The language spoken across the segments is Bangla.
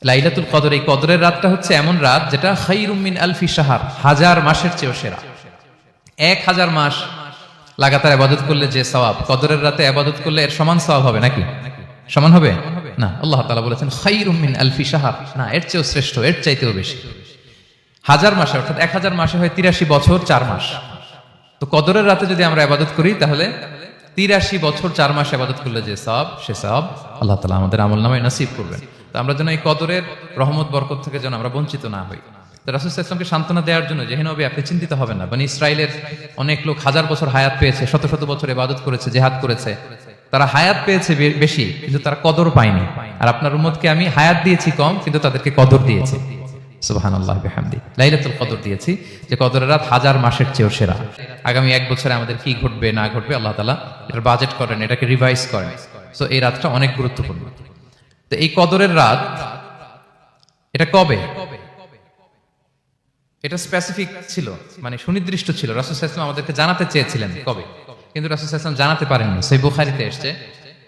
লাইলাতুল কদর, এই কদরের রাতটা হচ্ছে এমন রাত যেটা খায়রুম মিন আলফি শাহর, 1000 মাসের চেয়েও সেরা। 1000 মাস লাগাতার ইবাদত করলে যে সওয়াব, কদরের রাতে ইবাদত করলে এর সমান সওয়াব হবে নাকি? সমান হবে না। আল্লাহ তাআলা বলেছেন খায়রুম মিন আলফি শাহর, না এর চেয়েও শ্রেষ্ঠ, এর চাইতেও বেশি। 1000 মাসে, অর্থাৎ 1000 মাসে হয় 83 বছর 4 মাস। তো কদরের রাতে যদি আমরা ইবাদত করি তাহলে 83 বছর 4 মাস ইবাদত করলে যে সওয়াব, সে সওয়াব আল্লাহ তাআলা আমাদের আমলনামায় নসিব করবেন। তো আমরা যেন এই কদরের রহমত বরকত থেকে যেন আমরা বঞ্চিত না হই। তো রাসূল সাল্লাল্লাহু আলাইহি ওয়াসাল্লামকে সান্ত্বনা দেওয়ার জন্য, যে নবী আপনি চিন্তিত হবেন না, বনি ইসরাইলের অনেক লোক 1000 বছর হায়াত পেয়েছে, শত শত বছর ইবাদত করেছে, জিহাদ করেছে, তারা হায়াত পেয়েছে বেশি কিন্তু তারা কদর পায়নি। আর আপনার উম্মতকে আমি হায়াত দিয়েছি কম কিন্তু তাদেরকে কদর দিয়েছি। সুবহানাল্লাহ বিহামদি, লাইলাতুল কদর দিয়েছি, যে কদরের রাত 1000 মাসের চেয়েও সেরা। আগামী 1 বছরে আমাদের কি ঘটবে না ঘটবে আল্লাহ তাআলা এটার বাজেট করেন, এটাকে রিভাইজ করেন। সো এই রাতটা অনেক গুরুত্বপূর্ণ। তো এই কদরের রাত এটা কবে, এটা স্পেসিফিক ছিল, মানে সুনির্দিষ্ট ছিল। রাসূল সাল্লাল্লাহু আলাইহি ওয়াসাল্লাম আমাদেরকে জানাতে চেয়েছিলেন কবে, কিন্তু রাসূল সাল্লাল্লাহু আলাইহি ওয়াসাল্লাম জানাতে পারেননি। সহিহ বুখারীতে এসেছে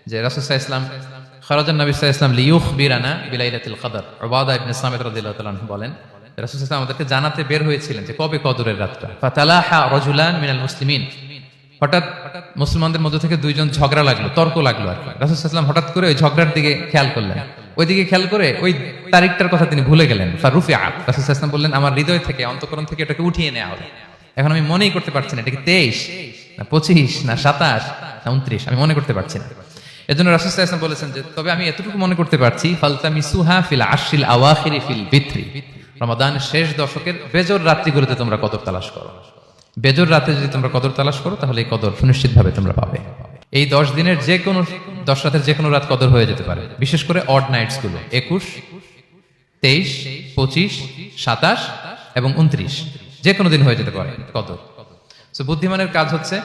যে রাসূল সাল্লাল্লাহু আলাইহি ওয়াসাল্লাম খারাজান নবী সাল্লাল্লাহু আলাইহি ওয়াসাল্লাম লিয়ুখবিরানা বিলাইলাতিল কদর। উবাদা ইবনে সামিত রাদিয়াল্লাহু তাআলা আনহু বলেন রাসূল সাল্লাল্লাহু আলাইহি ওয়াসাল্লাম আমাদেরকে জানাতে বের হয়েছিলেন যে কবে কদরের রাতটা। ফাতালাহা রাজুলান মিনাল মুসলিমিন, হঠাৎ মুসলমানদের মধ্য থেকে দুইজন ঝগড়া লাগলো, তর্ক লাগলো আর কি। রাসূল সাল্লাল্লাহু আলাইহি ওয়াসাল্লাম হঠাৎ করে ওই ঝগড়ার দিকে খেয়াল করলেন, ওইদিকে খেয়াল করে ওই তারিখটার কথা তিনি ভুলে গেলেন। ফারুফিআ, রাসূল সাল্লাল্লাহু আলাইহি ওয়াসাল্লাম বললেন আমার হৃদয় থেকে, অন্তঃকরণ থেকে এটাকে উঠিয়ে নেওয়া হবে। এখন আমি মনেই করতে পারছি না এটা কি 23 না 25 না 27 না 29, আমি মনে করতে পারছি না। এজন্য রাসূল সাল্লাল্লাহু আলাইহি ওয়াসাল্লাম বলেছেন যে তবে আমি এতটুকু মনে করতে পারছি, ফালতামিসুহা ফিল আশরিল আওয়াখিরি ফিল বিত্রি, রমাদানের শেষ দশকের বেজর রাত্রিগুলোতে তোমরা কদর তালাশ করো। বেজর রাতে যদি তোমরা কদর তালাশ করো তাহলে এই কদর সুনিশ্চিতভাবে তোমরা পাবে। এই 10 দিনের যে কোনো 10 রাতের যে কোনো রাত কদর হয়ে যেতে পারে, বিশেষ করে অড নাইটস গুলো 21, 23, 25, 27 এবং 29, যে কোনো দিন হয়ে যেতে পারে কদর। সো বুদ্ধিমানের কাজ হচ্ছে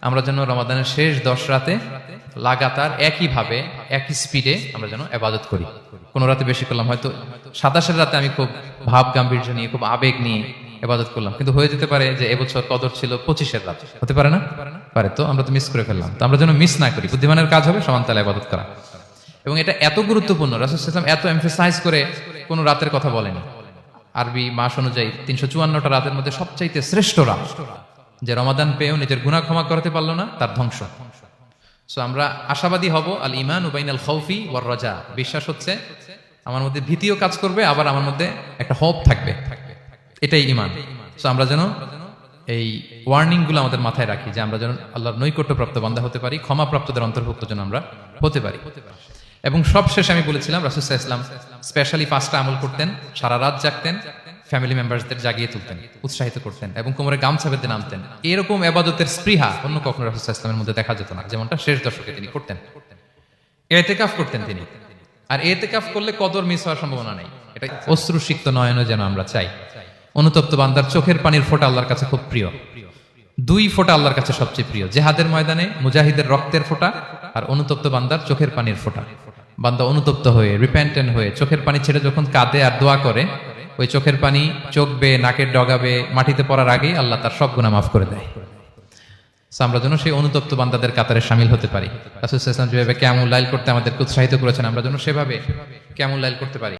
আমরা যেন রমাদানের শেষ 10 রাতে লাগাতার একইভাবে একই স্পিডে আমরা যেন ইবাদত করি। কোনো রাতে বেশি করলাম, হয়তো 27 রাতে আমি খুব ভাব গাম্ভীর্য নিয়ে, খুব আবেগ নিয়ে ইবাদত করলাম, কিন্তু হয়ে যেতে পারে যে এবছর কদর ছিল 25 রাতে, হতে পারে না? পারে। তো আমরা তো মিস করে ফেললাম। তো আমরা যেন মিস না করি। বুদ্ধিমানের কাজ হবে সমান তালে ইবাদত করা। এবং এটা এত গুরুত্বপূর্ণ, রাসূল সাল্লাল্লাহু আলাইহি ওয়াসাল্লাম এত এমফাসাইজ করে কোনো রাতের কথা বলেনি। আরবি মাস অনুযায়ী 354টা রাতের মধ্যে সবচাইতে শ্রেষ্ঠ রাত, যে রমাদান পেয়েও নিজের গুনাহ ক্ষমা করতে পারলো না, তার ধ্বংস। সো আমরা আশাবাদী হব। আল ঈমানু বাইনাল খাউফি ওয়ার রাজা, বিশ্বাস হচ্ছে আমার মধ্যে ভীতিও কাজ করবে, আবার আমার মধ্যে একটা হোপ থাকবে, এটাই ঈমান। সো আমরা যেন এই ওয়ার্নিং গুলো আমাদের মাথায় রাখি, যে আমরা যেন আল্লাহর নৈকট্যপ্রাপ্ত বান্দা হতে পারি, ক্ষমাপ্রাপ্তদের অন্তর্ভুক্ত যেন আমরা হতে পারি। এবং সবশেষে আমি বলেছিলাম রাসূল সাল্লাল্লাহু আলাইহি ওয়াসাল্লাম স্পেশালি 5টা আমল করতেন, সারা রাত জাগতেন, ফ্যামিলি মেম্বারসদের জাগিয়ে তুলতেন, উৎসাহিত করতেন এবং কোমরে গামছা বেঁধে নামতেন। এরকম ইবাদতের স্পৃহা অন্য কখনো রাসূল সাল্লাল্লাহু আলাইহি ওয়াসাল্লামের মধ্যে দেখা যেত না, যেমনটা শেষ দশকে তিনি করতেন। ইতিকাফ করতেন তিনি, আর ইতিকাফ করলে কদর মিস হওয়ার সম্ভাবনা নেই। এটা অশ্রুসিক্ত নয়নে যেন আমরা চাই। অনুতপ্ত বান্দার চোখের পানির ফোঁটা আল্লাহর কাছে খুব প্রিয়। 2 ফোঁটা আল্লাহর কাছে সবচেয়ে প্রিয়, জিহাদের ময়দানে মুজাহিদের রক্তের ফোঁটা আর অনুতপ্ত বান্দার চোখের পানির ফোঁটা। বান্দা অনুতপ্ত হয়ে, রিপেন্টেন্ট হয়ে চোখের পানি ছেড়ে যখন কাঁদে আর দোয়া করে, ওই চোখের পানি চোখ বেয়ে, নাকের ডগাবে, মাটিতে পড়ার আগেই আল্লাহ তার সব গুনাহ মাফ করে দেয়। আমরা যেন সেই অনুতপ্ত বান্দাদের কাতারে শামিল হতে পারি। রাসূল সাল্লাল্লাহু আলাইহি ওয়াসাল্লাম যেভাবে কিয়ামুল লাইল করতে আমাদেরকে উৎসাহিত করেছেন, আমরা যেন সেভাবে কিয়ামুল লাইল করতে পারি।